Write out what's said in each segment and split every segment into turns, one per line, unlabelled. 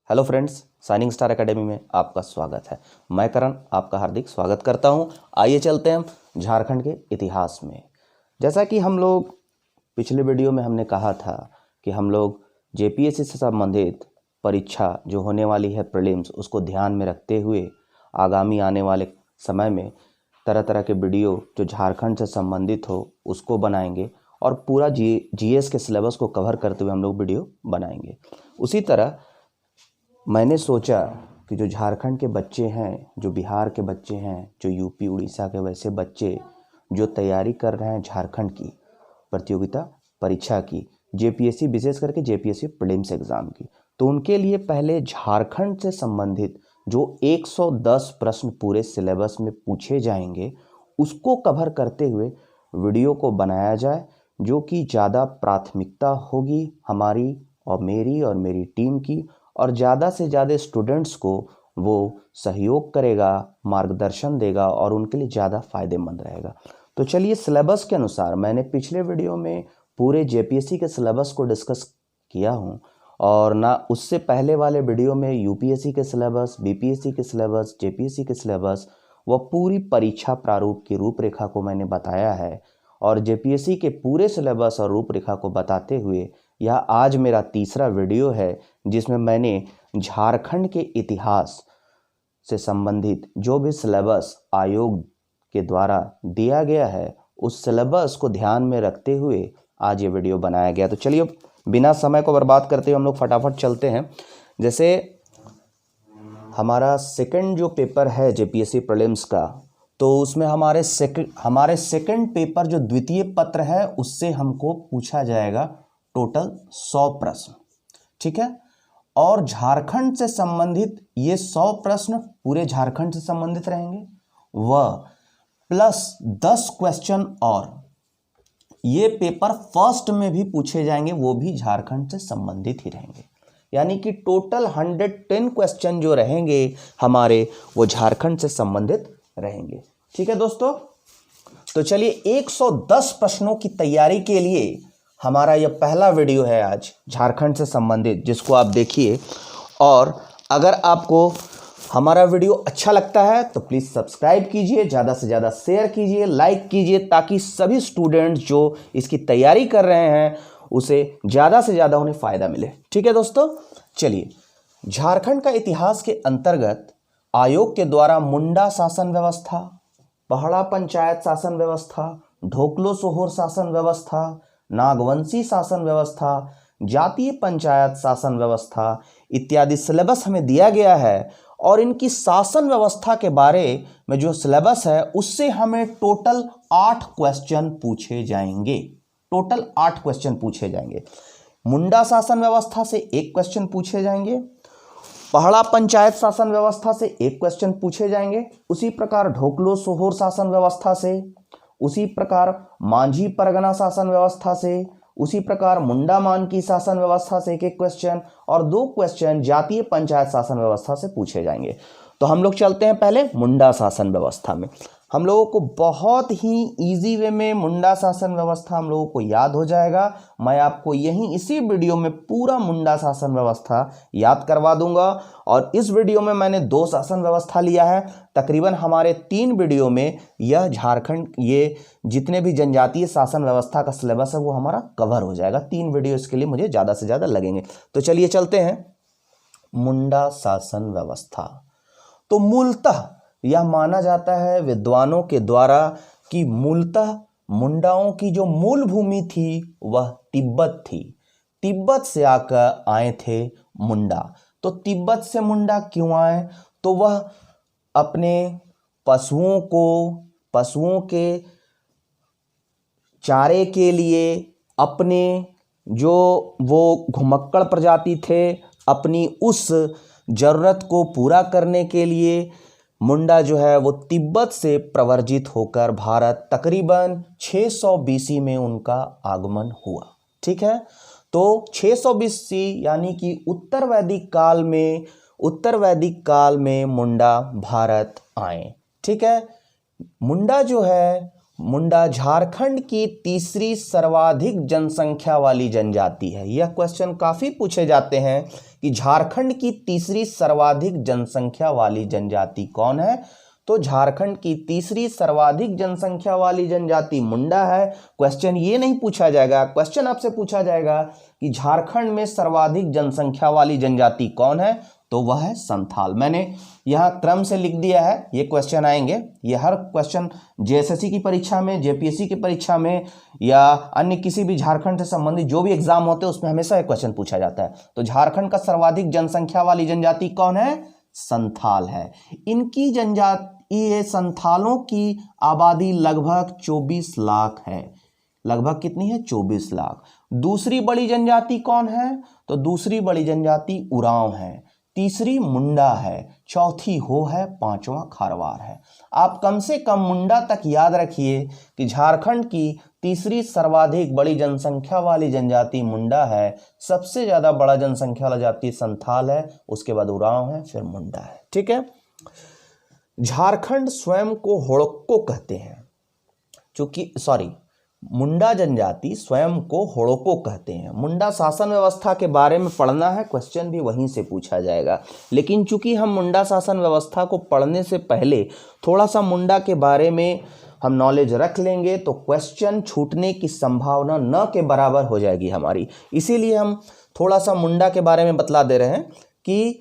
Hello friends, shining star academy में आपका स्वागत है। मैं करण आपका हार्दिक स्वागत करता हूं। आइए चलते हैं झारखंड के इतिहास में। जैसा कि हम लोग पिछले वीडियो में हमने कहा था कि हम लोग जेपीएससी से संबंधित परीक्षा जो होने वाली है प्रीलिम्स, उसको ध्यान में रखते हुए आगामी आने वाले समय में तरह तरह के वीडियो जो झारखंड से संबंधित हो उसको बनाएंगे और पूरा जीएस के सिलेबस को कवर करते हुए हम लोग वीडियो बनाएंगे। उसी तरह मैंने सोचा कि जो झारखंड के बच्चे हैं, जो बिहार के बच्चे हैं, जो यूपी उड़ीसा के वैसे बच्चे जो तैयारी कर रहे हैं झारखंड की प्रतियोगिता परीक्षा की, जेपीएससी विशेष करके जेपीएससी प्रीलिम्स एग्ज़ाम की, तो उनके लिए पहले झारखंड से संबंधित जो 110 प्रश्न पूरे सिलेबस में पूछे जाएंगे उसको कवर करते हुए वीडियो को बनाया जाए, जो कि ज़्यादा प्राथमिकता होगी हमारी और मेरी टीम की, और ज़्यादा से ज़्यादा स्टूडेंट्स को वो सहयोग करेगा, मार्गदर्शन देगा और उनके लिए ज़्यादा फ़ायदेमंद रहेगा। तो चलिए, सिलेबस के अनुसार मैंने पिछले वीडियो में पूरे जेपीएससी के सिलेबस को डिस्कस किया हूँ, और ना उससे पहले वाले वीडियो में यूपीएससी के सिलेबस, बीपीएससी के सिलेबस, जेपीएससी के सिलेबस, वह पूरी परीक्षा प्रारूप की रूपरेखा को मैंने बताया है। और जेपीएससी के पूरे सिलेबस और रूपरेखा को बताते हुए यह आज मेरा तीसरा वीडियो है जिसमें मैंने झारखंड के इतिहास से संबंधित जो भी सिलेबस आयोग के द्वारा दिया गया है उस सिलेबस को ध्यान में रखते हुए आज ये वीडियो बनाया गया। तो चलिए, बिना समय को बर्बाद करते हुए हम लोग फटाफट चलते हैं। जैसे हमारा सेकंड जो पेपर है जेपीएससी प्रीलिम्स का, तो उसमें हमारे सेकंड पेपर जो द्वितीय पत्र है उससे हमको पूछा जाएगा टोटल 100 प्रश्न, ठीक है। और झारखंड से संबंधित ये 100 प्रश्न पूरे झारखंड से संबंधित रहेंगे, वह प्लस 10 क्वेश्चन और ये पेपर फर्स्ट में भी पूछे जाएंगे, वो भी झारखंड से संबंधित ही रहेंगे। यानी कि टोटल 110 क्वेश्चन जो रहेंगे हमारे, वो झारखंड से संबंधित रहेंगे, ठीक है दोस्तों। तो चलिए, 110 प्रश्नों की तैयारी के लिए हमारा यह पहला वीडियो है आज झारखंड से संबंधित, जिसको आप देखिए। और अगर आपको हमारा वीडियो अच्छा लगता है तो प्लीज़ सब्सक्राइब कीजिए, ज़्यादा से ज़्यादा शेयर कीजिए, लाइक कीजिए, ताकि सभी स्टूडेंट्स जो इसकी तैयारी कर रहे हैं उसे ज़्यादा से ज़्यादा उन्हें फ़ायदा मिले, ठीक है दोस्तों। चलिए, झारखंड का इतिहास के अंतर्गत आयोग के द्वारा मुंडा शासन व्यवस्था, पहड़ा पंचायत शासन व्यवस्था, ढोकलो सोहोर शासन व्यवस्था, नागवंशी शासन व्यवस्था, जातीय पंचायत शासन व्यवस्था इत्यादि सिलेबस हमें दिया गया है। और इनकी शासन व्यवस्था के बारे में जो सिलेबस है उससे हमें टोटल 8 क्वेश्चन पूछे जाएंगे। टोटल 8 क्वेश्चन पूछे जाएंगे। मुंडा शासन व्यवस्था से 1 क्वेश्चन पूछे जाएंगे, पहड़ा पंचायत शासन व्यवस्था से 1 क्वेश्चन पूछे जाएंगे, उसी प्रकार ढोकलो सोहोर शासन व्यवस्था से, उसी प्रकार मांझी परगना शासन व्यवस्था से, उसी प्रकार मुंडा मानकी शासन व्यवस्था से 1 क्वेश्चन, और 2 क्वेश्चन जातीय पंचायत शासन व्यवस्था से पूछे जाएंगे। तो हम लोग चलते हैं पहले मुंडा शासन व्यवस्था में। हम लोगों को बहुत ही इजी वे में मुंडा शासन व्यवस्था हम लोगों को याद हो जाएगा। मैं आपको इसी वीडियो में पूरा मुंडा शासन व्यवस्था याद करवा दूंगा। और इस वीडियो में मैंने 2 शासन व्यवस्था लिया है। तकरीबन हमारे 3 वीडियो में यह झारखंड, ये जितने भी जनजातीय शासन व्यवस्था का सिलेबस है वो हमारा कवर हो जाएगा। 3 वीडियो इसके लिए मुझे ज़्यादा से ज़्यादा लगेंगे। तो चलिए चलते हैं मुंडा शासन व्यवस्था। तो मूलतः यह माना जाता है विद्वानों के द्वारा कि मूलतः मुंडाओं की जो मूल भूमि थी वह तिब्बत थी। तिब्बत से आकर आए थे मुंडा। तो तिब्बत से मुंडा क्यों आए? तो वह अपने पशुओं के चारे के लिए, अपने जो वो घुमक्कड़ प्रजाति थे, अपनी उस ज़रूरत को पूरा करने के लिए मुंडा जो है वो तिब्बत से प्रवर्जित होकर भारत तकरीबन 600 बीसी में उनका आगमन हुआ, ठीक है। तो 600 बीसी यानी कि उत्तर वैदिक काल में मुंडा भारत आए, ठीक है। मुंडा झारखंड की तीसरी सर्वाधिक जनसंख्या वाली जनजाति है। यह क्वेश्चन काफ़ी पूछे जाते हैं कि झारखंड की तीसरी सर्वाधिक जनसंख्या वाली जनजाति कौन है। तो झारखंड की तीसरी सर्वाधिक जनसंख्या वाली जनजाति मुंडा है। क्वेश्चन ये नहीं पूछा जाएगा, क्वेश्चन आपसे पूछा जाएगा कि झारखंड में सर्वाधिक जनसंख्या वाली जनजाति कौन है, तो वह है संथाल। मैंने यहाँ क्रम से लिख दिया है, ये क्वेश्चन आएंगे। ये हर क्वेश्चन जेएसएससी की परीक्षा में, जेपीएससी की परीक्षा में या अन्य किसी भी झारखंड से संबंधित जो भी एग्जाम होते हैं उसमें हमेशा ये क्वेश्चन पूछा जाता है। तो झारखंड का सर्वाधिक जनसंख्या वाली जनजाति कौन है, संथाल है। इनकी जनजाति, ये संथालों की आबादी लगभग 24 लाख है। लगभग कितनी है, 24 लाख। दूसरी बड़ी जनजाति कौन है, तो दूसरी बड़ी जनजाति उरांव है। तीसरी मुंडा है, चौथी हो है, पांचवा खारवार है। आप कम से कम मुंडा तक याद रखिए कि झारखंड की तीसरी सर्वाधिक बड़ी जनसंख्या वाली जनजाति मुंडा है, सबसे ज्यादा बड़ा जनसंख्या वाला जाति संथाल है, उसके बाद उरांव है, फिर मुंडा है। ठीक है। झारखंड स्वयं को होड़क्को कहते हैं, चूंकि मुंडा जनजाति स्वयं को होड़को कहते हैं। मुंडा शासन व्यवस्था के बारे में पढ़ना है, क्वेश्चन भी वहीं से पूछा जाएगा। लेकिन चूंकि हम मुंडा शासन व्यवस्था को पढ़ने से पहले थोड़ा सा मुंडा के बारे में हम नॉलेज रख लेंगे तो क्वेश्चन छूटने की संभावना न के बराबर हो जाएगी हमारी। इसीलिए हम थोड़ा सा मुंडा के बारे में बतला दे रहे हैं कि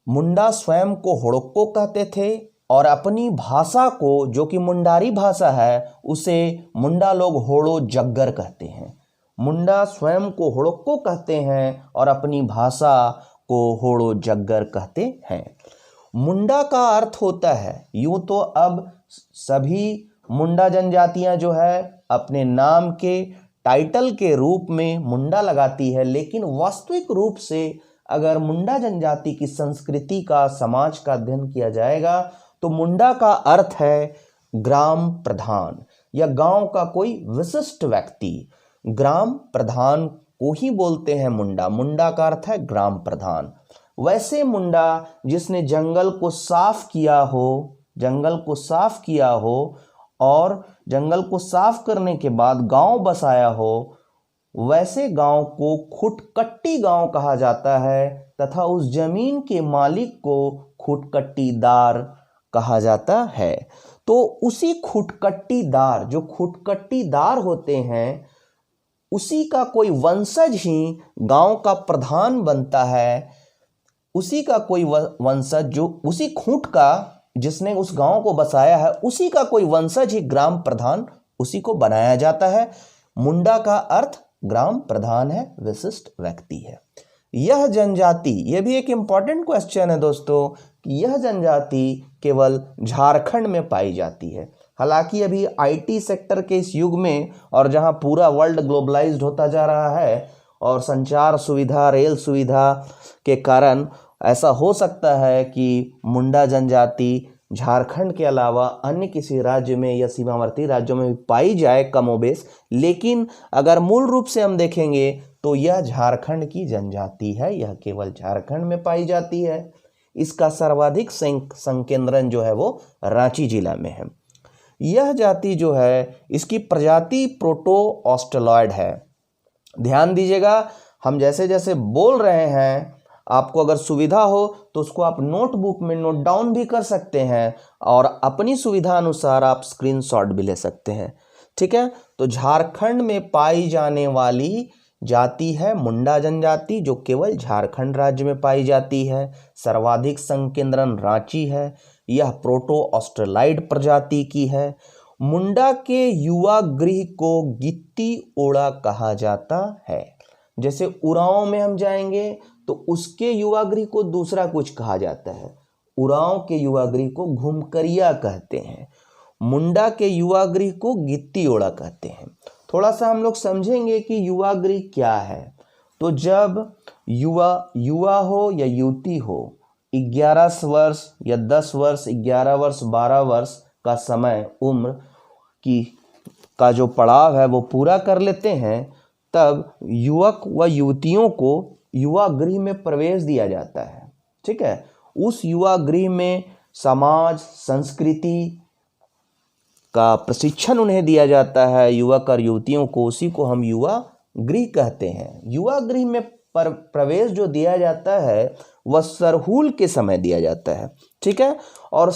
मुंडा स्वयं को होड़को कहते थे और अपनी भाषा को, जो कि मुंडारी भाषा है, उसे मुंडा लोग होड़ो जग्गर कहते हैं। मुंडा स्वयं को होड़को कहते हैं और अपनी भाषा को होड़ो जग्गर कहते हैं। मुंडा का अर्थ होता है, यूं तो अब सभी मुंडा जनजातियां जो है अपने नाम के टाइटल के रूप में मुंडा लगाती है, लेकिन वास्तविक रूप से अगर मुंडा जनजाति की संस्कृति का, समाज का अध्ययन किया जाएगा तो मुंडा का अर्थ है ग्राम प्रधान या गांव का कोई विशिष्ट व्यक्ति। ग्राम प्रधान को ही बोलते हैं मुंडा। मुंडा का अर्थ है ग्राम प्रधान। वैसे मुंडा जिसने जंगल को साफ किया हो, जंगल को साफ किया हो और जंगल को साफ करने के बाद गांव बसाया हो, वैसे गांव को खुटकट्टी गांव कहा जाता है तथा उस जमीन के मालिक को खुटकट्टीदार कहा जाता है। तो उसी खुटकट्टीदार, जो खुटकट्टीदार होते हैं, उसी का कोई वंशज ही गांव का प्रधान बनता है। उसी का कोई वंशज, जो उसी खूंट का, जिसने उस गांव को बसाया है, उसी का कोई वंशज ही ग्राम प्रधान, उसी को बनाया जाता है। मुंडा का अर्थ ग्राम प्रधान है, विशिष्ट व्यक्ति है। यह जनजाति, यह भी एक इंपॉर्टेंट क्वेश्चन है दोस्तों, कि यह जनजाति केवल झारखंड में पाई जाती है। हालांकि अभी आईटी सेक्टर के इस युग में, और जहां पूरा वर्ल्ड ग्लोबलाइज्ड होता जा रहा है और संचार सुविधा, रेल सुविधा के कारण ऐसा हो सकता है कि मुंडा जनजाति झारखंड के अलावा अन्य किसी राज्य में या सीमावर्ती राज्यों में भी पाई जाए कमोबेश, लेकिन अगर मूल रूप से हम देखेंगे तो यह झारखंड की जनजाति है। यह केवल झारखंड में पाई जाती है। इसका सर्वाधिक संकेंद्रण जो है वो रांची जिला में है। यह जाति जो है, इसकी प्रजाति प्रोटो ऑस्ट्रेलॉयड है। ध्यान दीजिएगा, हम जैसे जैसे बोल रहे हैं, आपको अगर सुविधा हो तो उसको आप नोटबुक में नोट डाउन भी कर सकते हैं और अपनी सुविधा अनुसार आप स्क्रीनशॉट भी ले सकते हैं। ठीक है। तो झारखंड में पाई जाने वाली जाति है मुंडा जनजाति, जो केवल झारखंड राज्य में पाई जाती है। सर्वाधिक संकेंद्रण रांची है। यह प्रोटो ऑस्ट्रेलाइड प्रजाति की है। मुंडा के युवा गृह को गित्ती ओड़ा कहा जाता है। जैसे उरांव में हम जाएंगे तो उसके युवा गृह को दूसरा कुछ कहा जाता है। उरांव के युवा गृह को घुमकरिया कहते हैं। मुंडा के युवा गृह को गित्ती ओड़ा कहते हैं। थोड़ा सा हम लोग समझेंगे कि युवा गृह क्या है। तो जब युवा हो या युवती हो, 11 वर्ष या 10 वर्ष, 11 वर्ष, 12 वर्ष का समय, उम्र का जो पड़ाव है वो पूरा कर लेते हैं, तब युवक व युवतियों को युवा गृह में प्रवेश दिया जाता है। ठीक है। उस युवा गृह में समाज, संस्कृति का प्रशिक्षण उन्हें दिया जाता है, युवक और युवतियों को। उसी को हम युवा गृह कहते हैं। युवा गृह में पर प्रवेश जो दिया जाता है वह सरहुल के समय दिया जाता है, ठीक है। और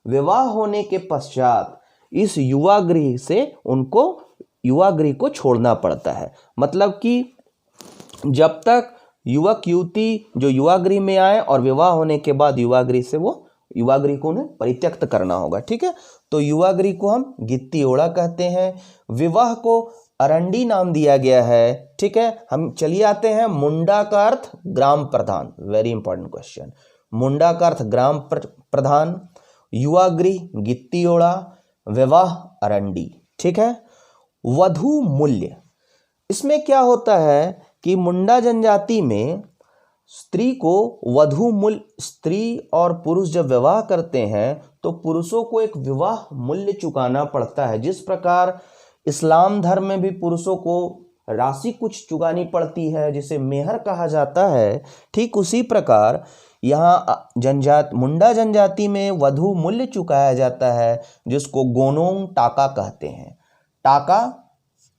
विवाह होने के पश्चात इस युवा गृह से उनको युवा गृह को छोड़ना पड़ता है। मतलब कि जब तक युवक युवती जो युवा गृह में आए और विवाह होने के बाद युवा गृह से वो युवा गृह को उन्हें परित्यक्त करना होगा, ठीक है। तो युवा गृह को हम गित्ती ओड़ा कहते हैं। विवाह को अरंडी नाम दिया गया है, ठीक है। हम चलिए आते हैं मुंडा का अर्थ ग्राम प्रधान, वेरी इंपॉर्टेंट क्वेश्चन। मुंडा का अर्थ ग्राम प्रधान, युवा गृह गित्ती ओड़ा, विवाह अरंडी, ठीक है। वधू मूल्य, इसमें क्या होता है कि मुंडा जनजाति में स्त्री को वधू मूल्य, स्त्री और पुरुष जब विवाह करते हैं तो पुरुषों को एक विवाह मूल्य चुकाना पड़ता है। जिस प्रकार इस्लाम धर्म में भी पुरुषों को राशि कुछ चुकानी पड़ती है जिसे मेहर कहा जाता है, ठीक उसी प्रकार यहाँ मुंडा जनजाति में वधू मूल्य चुकाया जाता है जिसको गोनोंग टाका कहते हैं। टाका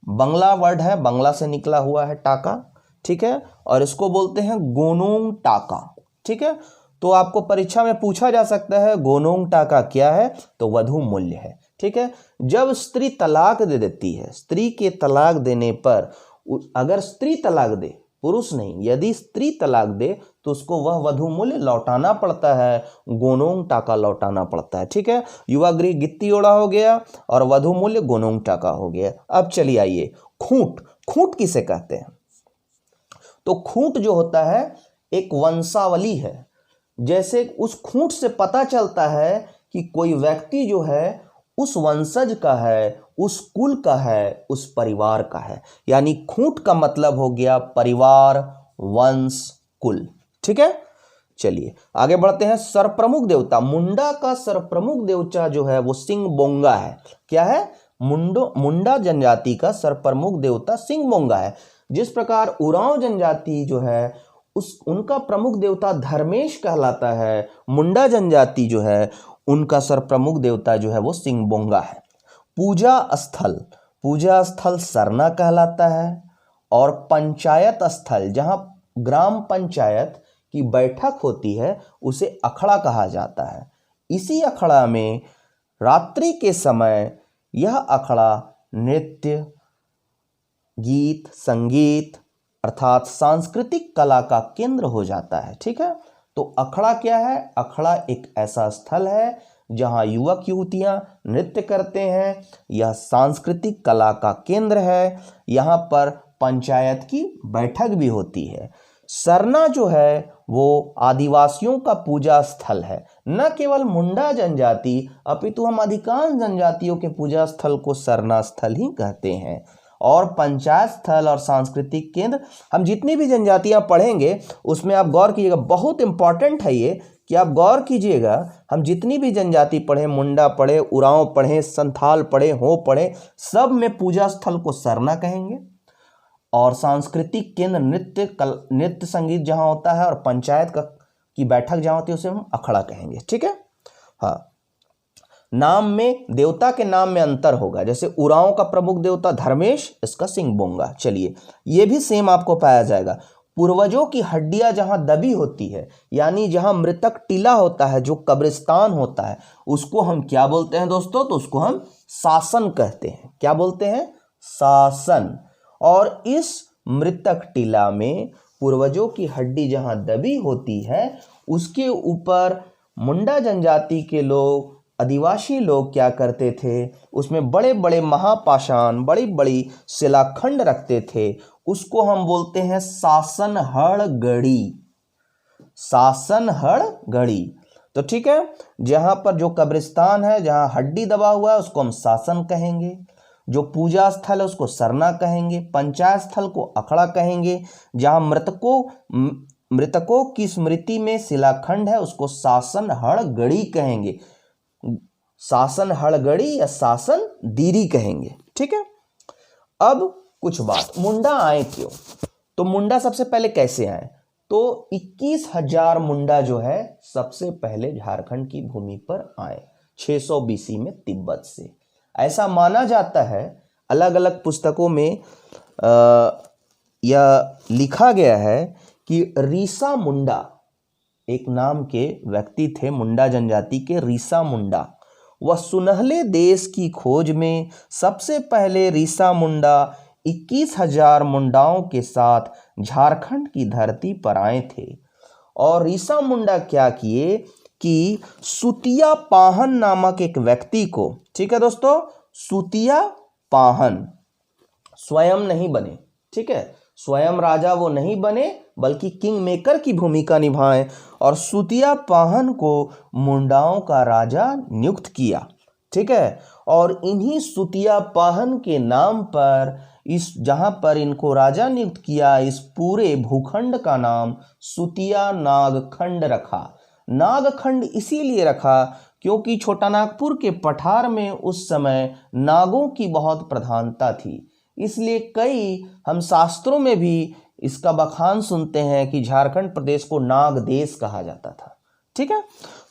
बंगला वर्ड है, बंगला से निकला हुआ है टाका, ठीक है। और इसको बोलते हैं गोनोंग टाका, ठीक है। तो आपको परीक्षा में पूछा जा सकता है गोनोंग टाका क्या है, तो वधू मूल्य है, ठीक है। जब स्त्री तलाक दे देती है, स्त्री के तलाक देने पर अगर स्त्री तलाक दे, पुरुष नहीं, यदि स्त्री तलाक दे तो उसको वह वधू मूल्य लौटाना पड़ता है, गोनोंग टाका लौटाना पड़ता है, ठीक है। युवा गृह गित्ती ओड़ा हो गया और वधू मूल्य गोनोंग टाका हो गया। अब चलिए आइए खूंट, खूंट किसे कहते हैं? तो खूंट जो होता है एक वंशावली है। जैसे उस खूंट से पता चलता है कि कोई व्यक्ति जो है उस वंशज का है, उस कुल का है, उस परिवार का है। यानी खूंट का मतलब हो गया परिवार, वंश, कुल, ठीक है। चलिए आगे बढ़ते हैं। सर्वप्रमुख देवता, मुंडा का सर्वप्रमुख देवता जो है वो सिंह बोंगा है। क्या है? मुंडा जनजाति का सर्वप्रमुख देवता सिंह बोंगा है। जिस प्रकार उरांव जनजाति जो है उनका प्रमुख देवता धर्मेश कहलाता है, मुंडा जनजाति जो है उनका सर्वप्रमुख देवता जो है वो सिंह बोंगा है। पूजा स्थल सरना कहलाता है। और पंचायत स्थल, जहां ग्राम पंचायत की बैठक होती है उसे अखड़ा कहा जाता है। इसी अखड़ा में रात्रि के समय यह अखड़ा नृत्य, गीत, संगीत अर्थात सांस्कृतिक कला का केंद्र हो जाता है, ठीक है। तो अखड़ा क्या है? अखड़ा एक ऐसा स्थल है जहां युवक युवतियां नृत्य करते हैं। यह सांस्कृतिक कला का केंद्र है। यहां पर पंचायत की बैठक भी होती है। सरना जो है वो आदिवासियों का पूजा स्थल है। न केवल मुंडा जनजाति अपितु हम अधिकांश जनजातियों के पूजा स्थल को सरना स्थल ही कहते हैं। और पंचायत स्थल और सांस्कृतिक केंद्र, हम जितनी भी जनजातियां पढ़ेंगे उसमें आप गौर कीजिएगा, बहुत इंपॉर्टेंट है ये कि आप गौर कीजिएगा। हम जितनी भी जनजाति पढ़े, मुंडा पढ़े, उरांव पढ़े, संथाल पढ़े, हो पढ़े, सब में पूजा स्थल को सरना कहेंगे और सांस्कृतिक केंद्र नृत्य संगीत जहां होता है और पंचायत की बैठक जहां होती है उसे हम अखड़ा कहेंगे, ठीक है। हाँ, नाम में, देवता के नाम में अंतर होगा। जैसे उरांव का प्रमुख देवता धर्मेश, इसका सिंह बोंगा। चलिए ये भी सेम आपको पाया जाएगा। पूर्वजों की हड्डियां जहां दबी होती है, यानी जहां मृतक टीला होता है, जो कब्रिस्तान होता है, उसको हम क्या बोलते हैं दोस्तों? तो उसको हम शासन कहते हैं। क्या बोलते हैं? शासन। और इस मृतक टीला में पूर्वजों की हड्डी जहां दबी होती है उसके ऊपर मुंडा जनजाति के लोग, आदिवासी लोग क्या करते थे? उसमें बड़े बड़े महापाषाण, बड़ी बड़ी शिलाखंड रखते थे। उसको हम बोलते हैं शासनहड़गढ़ी। शासनहड़गढ़ी। तो ठीक है, जहां पर जो कब्रिस्तान है, जहां हड्डी दबा हुआ है, उसको हम शासन कहेंगे। जो पूजा स्थल है उसको सरना कहेंगे। पंचायत स्थल को अखड़ा कहेंगे। जहां मृतकों की स्मृति में शिलाखंड है उसको शासनहड़गढ़ी कहेंगे। शासनहड़गढ़ी या शासन दीरी कहेंगे, ठीक है। अब कुछ बात, मुंडा आए क्यों? तो मुंडा सबसे पहले कैसे आए? तो 21,000 मुंडा जो है सबसे पहले झारखंड की भूमि पर आए 600 BC में तिब्बत से। ऐसा माना जाता है, अलग अलग पुस्तकों में यह लिखा गया है कि रीसा मुंडा, एक नाम के व्यक्ति थे मुंडा जनजाति के, रीसा मुंडा। वह सुनहले देश की खोज में सबसे पहले रीसा मुंडा 21,000 मुंडाओं के साथ झारखंड की धरती पर आए थे। और रीसा मुंडा क्या किए कि सुतिया पाहन नामक एक व्यक्ति को, ठीक है दोस्तों, सुतिया पाहन स्वयं नहीं बने, ठीक है, स्वयं राजा वो नहीं बने बल्कि किंग मेकर की भूमिका निभाएं, और सुतिया पाहन को मुंडाओं का राजा नियुक्त किया, ठीक है। और इन्हीं सुतिया पाहन के नाम पर इस जहां पर इनको राजा नियुक्त किया, इस पूरे भूखंड का नाम सुतिया नागखंड रखा। नागखंड इसीलिए रखा क्योंकि छोटा नागपुर के पठार में उस समय नागों की बहुत प्रधानता थी, इसलिए कई हम शास्त्रों में भी इसका बखान सुनते हैं कि झारखंड प्रदेश को नाग देश कहा जाता था, ठीक है।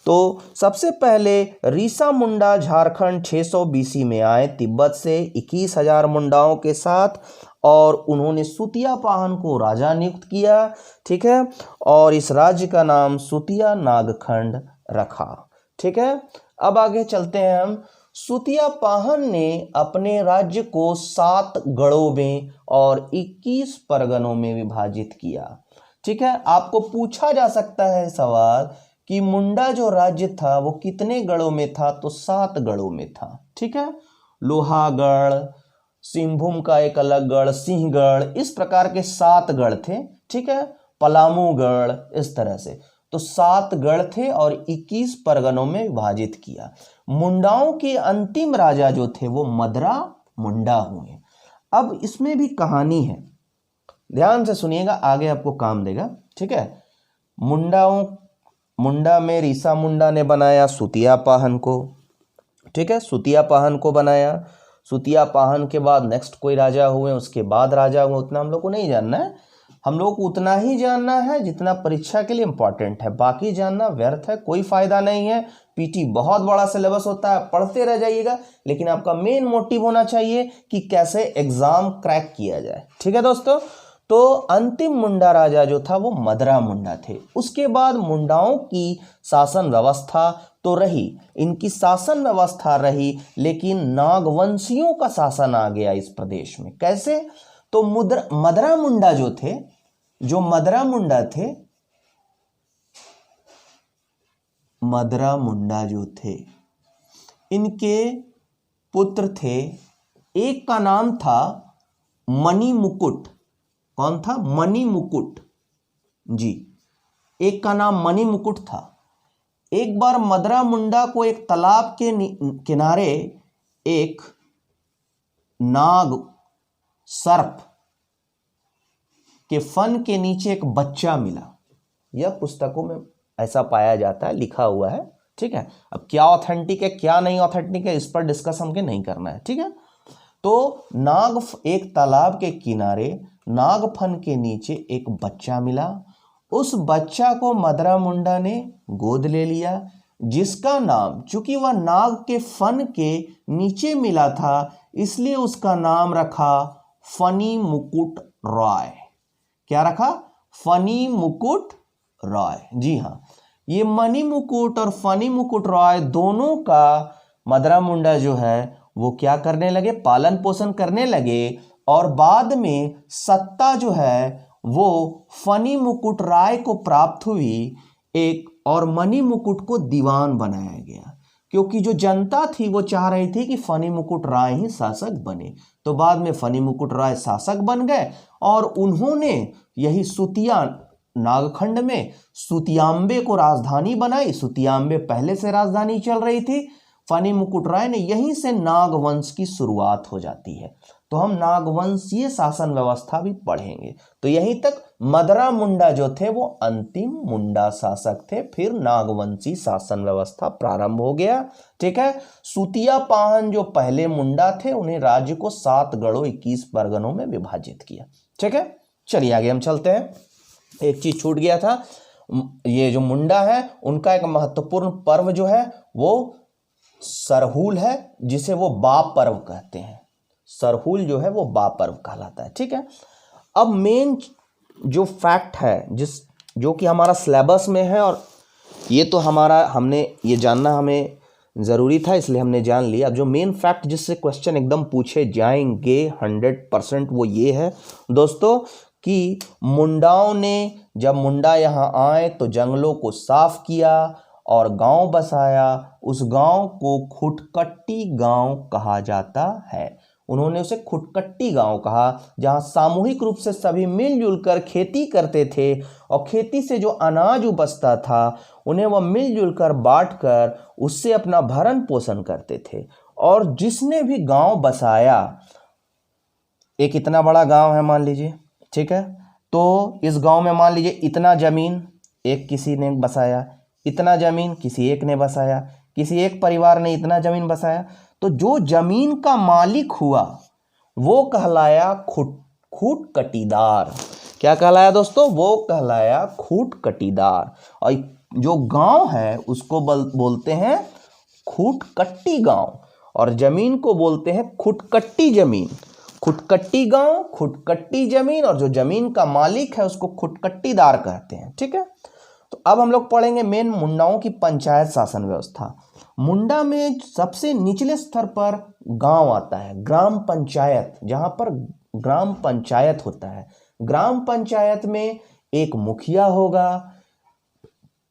तो सबसे पहले रीसा मुंडा झारखंड 600 BC में आए तिब्बत से 21,000 मुंडाओं के साथ, और उन्होंने सुतिया पाहन को राजा नियुक्त किया, ठीक है, और इस राज्य का नाम सुतिया नागखंड रखा, ठीक है। अब आगे चलते हैं हम। सुतिया पाहन ने अपने राज्य को 7 गढ़ों में और 21 परगनों में विभाजित किया, ठीक है। आपको पूछा जा सकता है सवाल कि मुंडा जो राज्य था वो कितने गढ़ों में था, तो 7 गढ़ों में था, ठीक है। लोहागढ़, सिंहभूम का एक अलग गढ़, सिंहगढ़, इस प्रकार के 7 गढ़ थे, ठीक है, पलामूगढ़, इस तरह से। तो 7 गढ़ थे और 21 परगनों में विभाजित किया। मुंडाओं के अंतिम राजा जो थे वो मदरा मुंडा हुए। अब इसमें भी कहानी है, ध्यान से सुनिएगा, आगे आपको काम देगा, ठीक है। मुंडा में रीसा मुंडा ने बनाया सुतिया पाहन को, ठीक है, सुतिया पाहन को बनाया। सुतिया पाहन के बाद नेक्स्ट कोई राजा हुए, उसके बाद राजा हुए, उतना हम लोग को नहीं जानना है। हम लोग को उतना ही जानना है जितना परीक्षा के लिए इंपॉर्टेंट है, बाकी जानना व्यर्थ है, कोई फायदा नहीं है। पीटी बहुत बड़ा सिलेबस होता है, पढ़ते रह जाइएगा, लेकिन आपका मेन मोटिव होना चाहिए कि कैसे एग्जाम क्रैक किया जाए, ठीक है दोस्तों। तो अंतिम मुंडा राजा जो था वो मदरा मुंडा थे। उसके बाद मुंडाओं की शासन व्यवस्था तो रही, इनकी शासन व्यवस्था रही, लेकिन नागवंशियों का शासन आ गया इस प्रदेश में। कैसे? तो मदरा मुंडा जो थे, मदरा मुंडा जो थे, इनके पुत्र थे, एक का नाम था मणि मुकुट। कौन था? मणि मुकुट जी, एक का नाम मणि मुकुट था। एक बार मदरा मुंडा को एक तालाब के किनारे एक नाग सर्प के फन के नीचे एक बच्चा मिला। यह पुस्तकों में ऐसा पाया जाता है, लिखा हुआ है, ठीक है। अब क्या ऑथेंटिक है क्या नहीं ऑथेंटिक है, इस पर डिस्कस हमके नहीं करना है, ठीक है। तो एक तालाब के किनारे नागफन के नीचे एक बच्चा मिला। उस बच्चा को मदरा मुंडा ने गोद ले लिया, जिसका नाम, चूंकि वह नाग के फन के नीचे मिला था, इसलिए उसका नाम रखा फनी मुकुट रॉय। क्या रखा? फनी मुकुट रॉय। जी हाँ, ये मणि मुकुट और फनी मुकुट रॉय दोनों का मदरा मुंडा जो है वो क्या करने लगे? पालन पोषण करने लगे, और बाद में सत्ता जो है वो फनी मुकुट राय को प्राप्त हुई एक, और मणि मुकुट को दीवान बनाया गया, क्योंकि जो जनता थी वो चाह रही थी कि फनी मुकुट राय ही शासक बने। तो बाद में फनी मुकुट राय शासक बन गए, और उन्होंने यही सुतिया नागखंड में सुतियांबे को राजधानी बनाई। सुतियांबे पहले से राजधानी चल रही थी, फनी मुकुट राय ने, यहीं से नागवंश की शुरुआत हो जाती है। तो हम नागवंशीय शासन व्यवस्था भी पढ़ेंगे। तो यहीं तक मदरा मुंडा जो थे वो अंतिम मुंडा शासक थे, फिर नागवंशी शासन व्यवस्था प्रारंभ हो गया, ठीक है। सुतिया पाहन जो पहले मुंडा थे, उन्हें राज्य को 7 गढ़ों 21 परगनों में विभाजित किया, ठीक है। चलिए आगे हम चलते हैं। एक चीज छूट गया था, ये जो मुंडा है उनका एक महत्वपूर्ण पर्व जो है वो सरहुल है, जिसे वो बाप पर्व कहते हैं। सरहुल जो है वो बाप पर्व कहलाता है, ठीक है। अब मेन जो फैक्ट है जो कि हमारा सिलेबस में है, और ये तो हमने ये जानना हमें ज़रूरी था, इसलिए हमने जान लिया। अब जो मेन फैक्ट जिससे क्वेश्चन एकदम पूछे जाएंगे 100%, वो ये है दोस्तों कि मुंडाओं ने जब मुंडा यहाँ आए तो जंगलों को साफ किया और गांव बसाया। उस गांव को खुटकट्टी गांव कहा जाता है। उन्होंने उसे खुटकट्टी गांव कहा, जहां सामूहिक रूप से सभी मिलजुल कर खेती करते थे और खेती से जो अनाज उपजता था उन्हें वह मिलजुल कर बांट कर उससे अपना भरण पोषण करते थे। और जिसने भी गांव बसाया, एक इतना बड़ा गांव है मान लीजिए, ठीक है, तो इस गांव में मान लीजिए इतना जमीन एक किसी ने बसाया, इतना जमीन किसी एक ने बसाया, किसी एक परिवार ने इतना जमीन बसाया, तो जो जमीन का मालिक हुआ वो कहलाया खूटकटीदार। क्या कहलाया दोस्तों? वो कहलाया खूटकटीदार। और जो गांव है उसको बोलते हैं खूटकट्टी गांव, और जमीन को बोलते हैं खुटकट्टी जमीन। खुटकट्टी गांव, खुटकट्टी जमीन, और जो जमीन का मालिक है उसको खुटकट्टीदार कहते हैं। ठीक है, तो अब हम लोग पढ़ेंगे मेन मुंडाओं की पंचायत शासन व्यवस्था। मुंडा में सबसे निचले स्तर पर गांव आता है, ग्राम पंचायत, जहां पर ग्राम पंचायत होता है। ग्राम पंचायत में एक मुखिया होगा,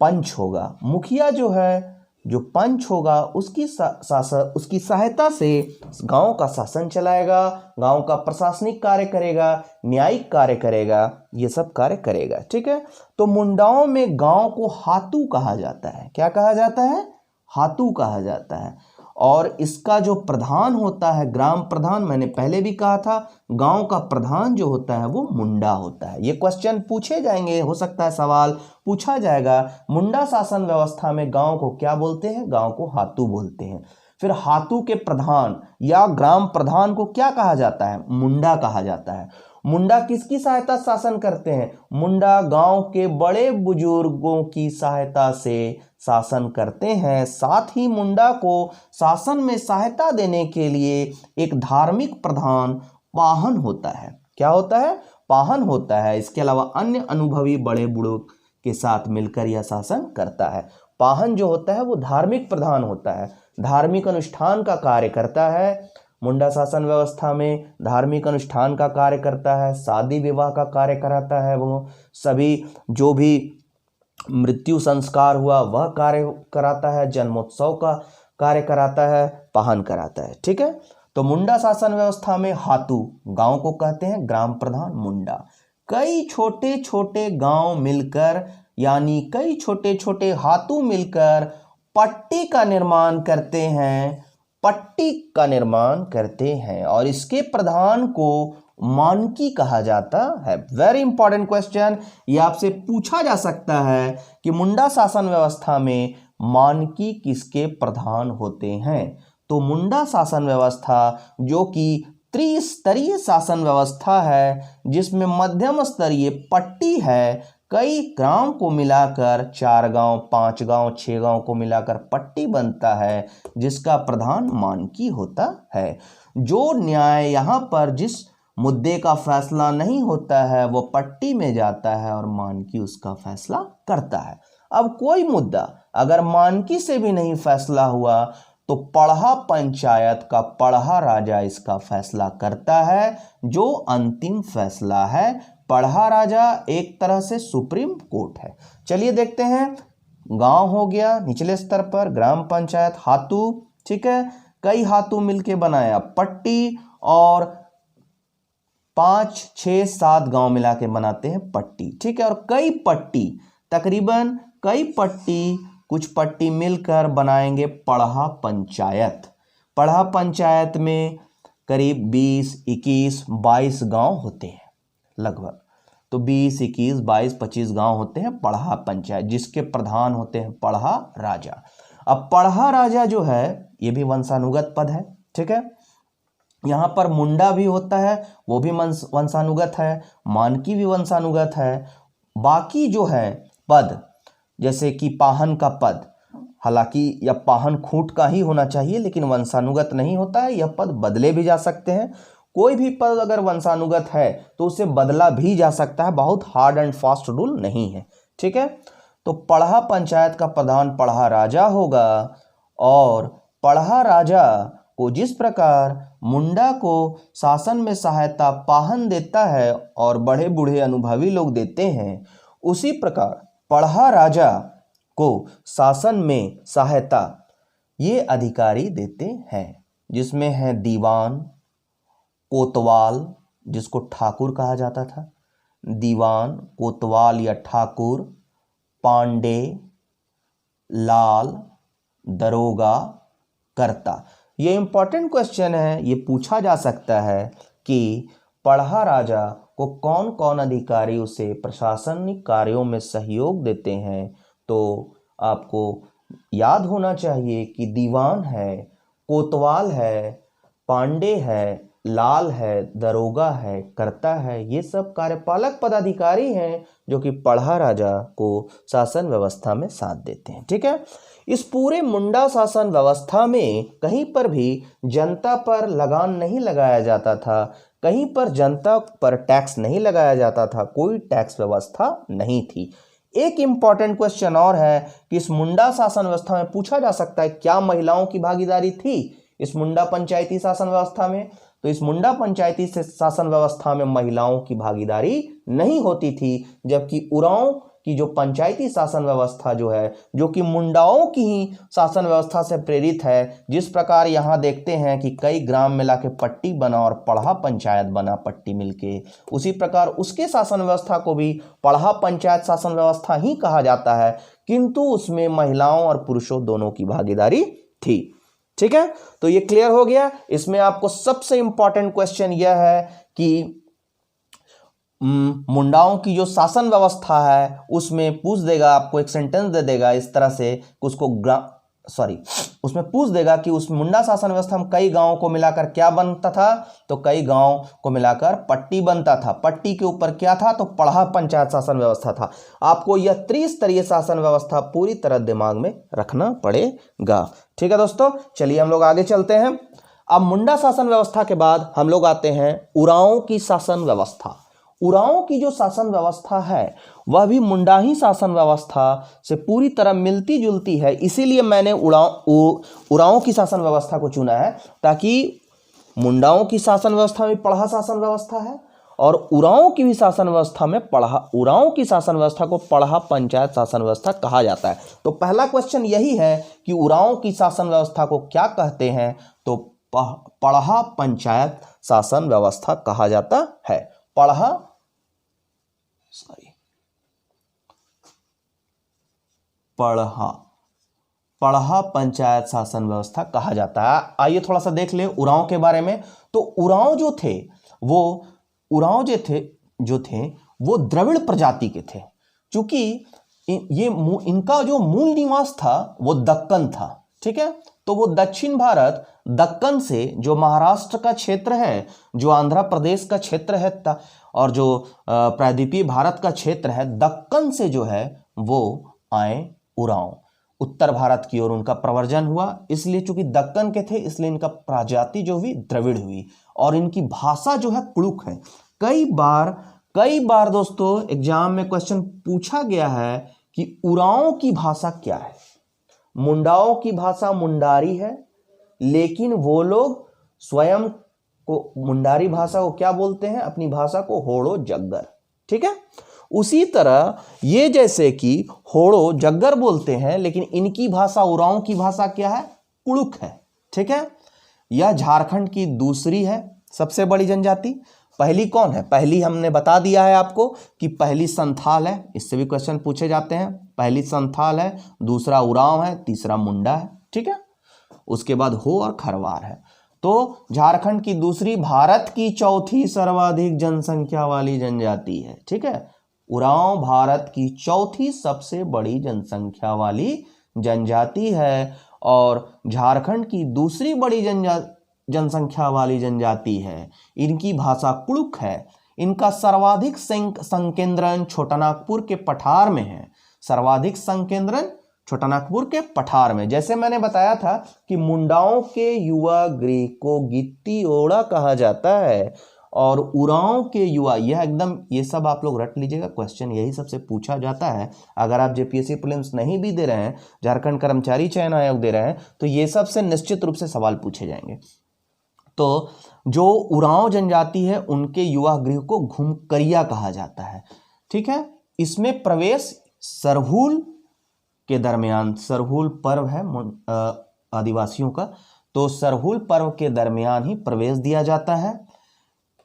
पंच होगा। मुखिया जो है, जो पंच होगा, उसकी सहायता से गांव का शासन चलाएगा, गांव का प्रशासनिक कार्य करेगा, न्यायिक कार्य करेगा, ये सब कार्य करेगा। ठीक है, तो मुंडाओं में गांव को हातू कहा जाता है। क्या कहा जाता है? हातू कहा जाता है। और इसका जो प्रधान होता है, ग्राम प्रधान, मैंने पहले भी कहा था, गांव का प्रधान जो होता है वो मुंडा होता है। ये क्वेश्चन पूछे जाएंगे, हो सकता है सवाल पूछा जाएगा। मुंडा शासन व्यवस्था में गांव को क्या बोलते हैं? गांव को हातू बोलते हैं। फिर हातू के प्रधान या ग्राम प्रधान को क्या कहा जाता है? मुंडा कहा जाता है। मुंडा किसकी सहायता शासन करते हैं? मुंडा गांव के बड़े बुजुर्गों की सहायता से शासन करते हैं। साथ ही मुंडा को शासन में सहायता देने के लिए एक धार्मिक प्रधान पाहन होता है। क्या होता है? पाहन होता है। इसके अलावा अन्य अनुभवी बड़े बूढ़ों के साथ मिलकर यह शासन करता है। पाहन जो होता है वो धार्मिक प्रधान होता है, धार्मिक अनुष्ठान का कार्य करता है। मुंडा शासन व्यवस्था में धार्मिक अनुष्ठान का कार्य करता है, शादी विवाह का कार्य कराता है, वो सभी जो भी मृत्यु संस्कार हुआ वह कार्य कराता है, जन्मोत्सव का कार्य कराता है, पाहन कराता है। ठीक है, तो मुंडा शासन व्यवस्था में हातू गांव को कहते हैं, ग्राम प्रधान मुंडा। कई छोटे छोटे गांव मिलकर, यानी कई छोटे छोटे हातू मिलकर पट्टी का निर्माण करते हैं, पट्टी का निर्माण करते हैं, और इसके प्रधान को मानकी कहा जाता है। वेरी इंपॉर्टेंट क्वेश्चन, ये आपसे पूछा जा सकता है कि मुंडा शासन व्यवस्था में मानकी किसके प्रधान होते हैं। तो मुंडा शासन व्यवस्था जो कि त्रिस्तरीय शासन व्यवस्था है, जिसमें मध्यम स्तरीय पट्टी है, कई गांव को मिलाकर 4 गांव, 5 गांव, 6 गांव को मिलाकर पट्टी बनता है, जिसका प्रधान मानकी होता है। जो न्याय यहाँ पर जिस मुद्दे का फैसला नहीं होता है वो पट्टी में जाता है और मानकी उसका फैसला करता है। अब कोई मुद्दा अगर मानकी से भी नहीं फैसला हुआ तो पढ़ा पंचायत का पढ़ा राजा इसका फैसला करता है, जो अंतिम फैसला है। पढ़ा राजा एक तरह से सुप्रीम कोर्ट है। चलिए देखते हैं, गांव हो गया निचले स्तर पर, ग्राम पंचायत, हातू, ठीक है, कई हातू मिलके बनाया पट्टी, और 5, 6, 7 गांव मिला के बनाते हैं पट्टी। ठीक है, और कई पट्टी, तकरीबन कई पट्टी, कुछ पट्टी मिलकर बनाएंगे पढ़ा पंचायत। पढ़ा पंचायत में करीब 20, 21, 22 गांव होते हैं लगभग। तो 20, 21, 22, 25 गांव होते हैं पढ़ा पंचायत, जिसके प्रधान होते हैं पढ़ा राजा। अब पढ़ा राजा जो है ये भी वंशानुगत पद है। ठीक है, यहाँ पर मुंडा भी होता है, वो भी वंशानुगत है, मानकी भी वंशानुगत है। बाकी जो है पद, जैसे कि पाहन का पद, हालांकि यह पाहन खूंट का ही होना चाहिए लेकिन वंशानुगत नहीं होता है, यह पद बदले भी जा सकते हैं। कोई भी पद अगर वंशानुगत है तो उसे बदला भी जा सकता है, बहुत हार्ड एंड फास्ट रूल नहीं है। ठीक है, तो पढ़ा पंचायत का प्रधान पढ़ा राजा होगा, और पढ़ा राजा को जिस प्रकार मुंडा को शासन में सहायता पाहन देता है और बड़े बूढ़े अनुभवी लोग देते हैं, उसी प्रकार पढ़ा राजा को शासन में सहायता ये अधिकारी देते हैं, जिसमें है दीवान, कोतवाल जिसको ठाकुर कहा जाता था, दीवान, कोतवाल या ठाकुर, पांडे, लाल, दरोगा, कर्ता। ये इंपॉर्टेंट क्वेश्चन है, ये पूछा जा सकता है कि पढ़ा राजा को कौन कौन अधिकारी उसे प्रशासनिक कार्यों में सहयोग देते हैं। तो आपको याद होना चाहिए कि दीवान है, कोतवाल है, पांडे है, लाल है, दरोगा है, कर्ता है, ये सब कार्यपालक पदाधिकारी हैं जो कि पढ़ा राजा को शासन व्यवस्था में साथ देते हैं। ठीक है, इस पूरे मुंडा शासन व्यवस्था में कहीं पर भी जनता पर लगान नहीं लगाया जाता था, कहीं पर जनता पर टैक्स नहीं लगाया जाता था, कोई टैक्स व्यवस्था नहीं थी। एक इंपॉर्टेंट क्वेश्चन और है कि इस मुंडा शासन व्यवस्था में पूछा जा सकता है क्या महिलाओं की भागीदारी थी इस मुंडा पंचायती शासन व्यवस्था में। तो इस मुंडा पंचायती शासन व्यवस्था में महिलाओं की भागीदारी नहीं होती थी, जबकि उरांव की जो पंचायती शासन व्यवस्था जो है, जो कि मुंडाओं की ही शासन व्यवस्था से प्रेरित है। जिस प्रकार यहाँ देखते हैं कि कई ग्राम मिला के पट्टी बना और पढ़ा पंचायत बना पट्टी मिलके, उसी प्रकार उसके शासन व्यवस्था को भी पढ़ा पंचायत शासन व्यवस्था ही कहा जाता है, किंतु उसमें महिलाओं और पुरुषों दोनों की भागीदारी थी। ठीक है, तो ये क्लियर हो गया। इसमें आपको सबसे इंपॉर्टेंट क्वेश्चन यह है कि मुंडाओं की जो शासन व्यवस्था है उसमें पूछ देगा, आपको एक सेंटेंस दे देगा इस तरह से, उसको उसमें पूछ देगा कि उस मुंडा शासन व्यवस्था में कई गांवों को मिलाकर क्या बनता था। तो कई गांव को मिलाकर पट्टी बनता था। पट्टी के ऊपर क्या था, तो पढ़ा पंचायत शासन व्यवस्था था। आपको यह त्रिस्तरीय शासन व्यवस्था पूरी तरह दिमाग में रखना पड़ेगा। ठीक है दोस्तों, चलिए हम लोग आगे चलते हैं। अब मुंडा शासन व्यवस्था के बाद हम लोग आते हैं उरांव की शासन व्यवस्था। उरांव की जो शासन व्यवस्था है वह भी मुंडाही शासन व्यवस्था से पूरी तरह मिलती जुलती है, इसीलिए मैंने उरांव की शासन व्यवस्था को चुना है, ताकि मुंडाओं की शासन व्यवस्था में पढ़ा शासन व्यवस्था है और उरांव की भी शासन व्यवस्था में उरांव की शासन व्यवस्था को पढ़ा पंचायत शासन व्यवस्था कहा जाता है। तो पहला क्वेश्चन यही है कि उरांव की शासन व्यवस्था को क्या कहते हैं, तो पढ़ा पंचायत शासन व्यवस्था कहा जाता है। पढ़ा पंचायत शासन व्यवस्था कहा जाता है। आइए थोड़ा सा देख ले उरांव के बारे में। तो उरांव जो थे वो द्रविड़ प्रजाति के थे, क्योंकि इनका जो मूल निवास था वो दक्कन था। ठीक है, तो वो दक्षिण भारत दक्कन से, जो महाराष्ट्र का क्षेत्र है, जो आंध्र प्रदेश का क्षेत्र है और जो प्रायद्वीपीय भारत का क्षेत्र है, दक्कन से जो है वो आए उरांव। उत्तर भारत की ओर उनका प्रवर्जन हुआ, इसलिए चूंकि दक्कन के थे इसलिए इनका प्रजाति जो हुई द्रविड़ हुई, और इनकी भाषा जो है कुड़ुक है। कई बार दोस्तों एग्जाम में क्वेश्चन पूछा गया है कि उरांव की भाषा क्या है। मुंडाओं की भाषा मुंडारी है, लेकिन वो लोग स्वयं को मुंडारी भाषा को क्या बोलते हैं, अपनी भाषा को होड़ो जग्गर। ठीक है, उसी तरह ये जैसे कि होड़ो जग्गर बोलते हैं, लेकिन इनकी भाषा उरांव की भाषा क्या है, कुड़ुक है। ठीक है, यह झारखंड की दूसरी है सबसे बड़ी जनजाति। पहली कौन है, पहली हमने बता दिया है आपको कि पहली संथाल है, इससे भी क्वेश्चन पूछे जाते हैं। पहली संथाल है, दूसरा उरांव है, तीसरा मुंडा है। ठीक है, उसके बाद हो और खरवार है। तो झारखंड की दूसरी, भारत की चौथी सर्वाधिक जनसंख्या वाली जनजाति है। ठीक है, उरांव भारत की चौथी सबसे बड़ी जनसंख्या वाली जनजाति है और झारखंड की दूसरी बड़ी जनसंख्या वाली जनजाति है। इनकी भाषा कुड़ुक है। इनका सर्वाधिक संकेंद्रण छोटानागपुर के पठार में है। सर्वाधिक संकेंद्रण छोटानागपुर के पठार में। जैसे मैंने बताया था कि मुंडाओं के युवा गृह को गिट्टी ओड़ा कहा जाता है और उरांव के युवा, यह एकदम, ये सब आप लोग रट लीजिएगा, क्वेश्चन यही सबसे पूछा जाता है। अगर आप जेपीएससी प्रीलिम्स नहीं भी दे रहे हैं, झारखंड कर्मचारी चयन आयोग दे रहे हैं, तो ये सब से निश्चित रूप से सवाल पूछे जाएंगे। तो जो उरांव जनजाति है उनके युवा गृह को घुमकरिया कहा जाता है, ठीक है। इसमें प्रवेश सरहुल के दरमियान, सरहुल पर्व है आदिवासियों का, तो सरहुल पर्व के दरमियान ही प्रवेश दिया जाता है।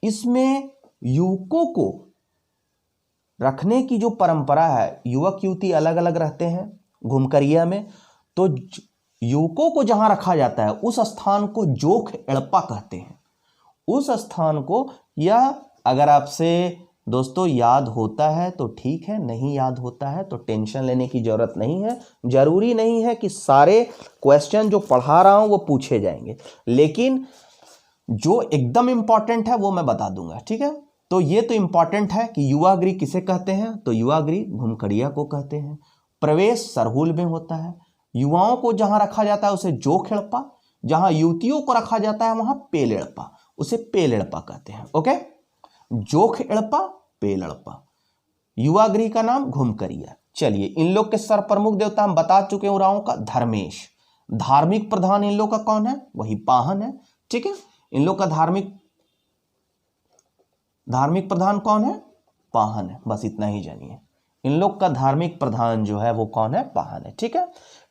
इसमें युवकों को रखने की जो परंपरा है, युवक युवती अलग अलग रहते हैं घुमकरिया में, तो युवकों को जहां रखा जाता है उस स्थान को जोख एड़पा कहते हैं। उस स्थान को, या अगर आपसे दोस्तों याद होता है तो ठीक है, नहीं याद होता है तो टेंशन लेने की जरूरत नहीं है। जरूरी नहीं है कि सारे क्वेश्चन जो पढ़ा रहा हूं वो पूछे जाएंगे, लेकिन जो एकदम इंपॉर्टेंट है वो मैं बता दूंगा, ठीक है। तो ये तो इंपॉर्टेंट है कि युवा गृह किसे कहते हैं, तो युवा गृह घुमकरिया को कहते हैं। प्रवेश सरहुल में होता है। युवाओं को जहां रखा जाता है उसे जोख एड़पा, जहां युवतियों को रखा जाता है वहां पेल एड़पा, उसे पेल एड़पा कहते हैं। ओके, जोख एड़पा, पेल एड़पा, युवा गृह का नाम घुमकरिया। चलिए, इन लोग के सर प्रमुख देवता हम बता चुके हैं उरांव का धर्मेश। धार्मिक प्रधान इन लोग का कौन है, वही पाहन है, ठीक है। इन लोग का धार्मिक प्रधान कौन है, पाहन है, बस इतना ही जानिए। इन लोग का धार्मिक प्रधान जो है वो कौन है, पाहन है, ठीक है।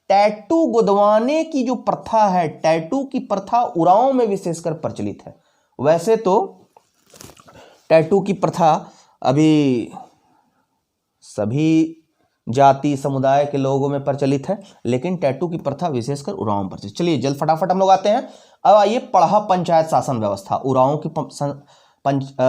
टैटू गुदवाने की जो प्रथा है, टैटू की प्रथा उरांव में विशेषकर प्रचलित है। वैसे तो टैटू की प्रथा अभी सभी जाति समुदाय के लोगों में प्रचलित है, लेकिन टैटू की प्रथा विशेषकर उरांव में प्रचलित। चलिए जल्द फटाफट हम लोग आते हैं। अब आइए, पढ़ा पंचायत शासन व्यवस्था, उरांव की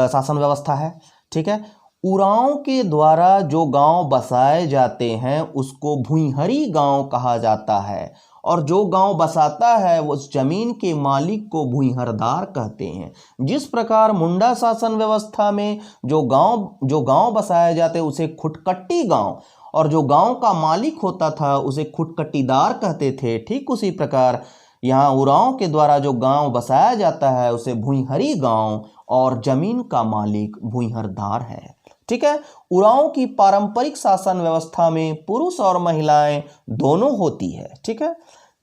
शासन व्यवस्था है, ठीक है। उरांव के द्वारा जो गांव बसाए जाते हैं उसको भुईहरी गांव कहा जाता है, और जो गांव बसाता है उस जमीन के मालिक को भुईहरदार कहते हैं। जिस प्रकार मुंडा शासन व्यवस्था में जो गांव बसाए जाते उसे खुटकट्टी गांव, और जो गांव का मालिक होता था उसे खुटकट्टीदार कहते थे, ठीक उसी प्रकार यहाँ उरांव के द्वारा जो गांव बसाया जाता है उसे भुईहरी गांव, और जमीन का मालिक भुईहरदार है, ठीक है। उरांव की पारंपरिक शासन व्यवस्था में पुरुष और महिलाएं दोनों होती है, ठीक है।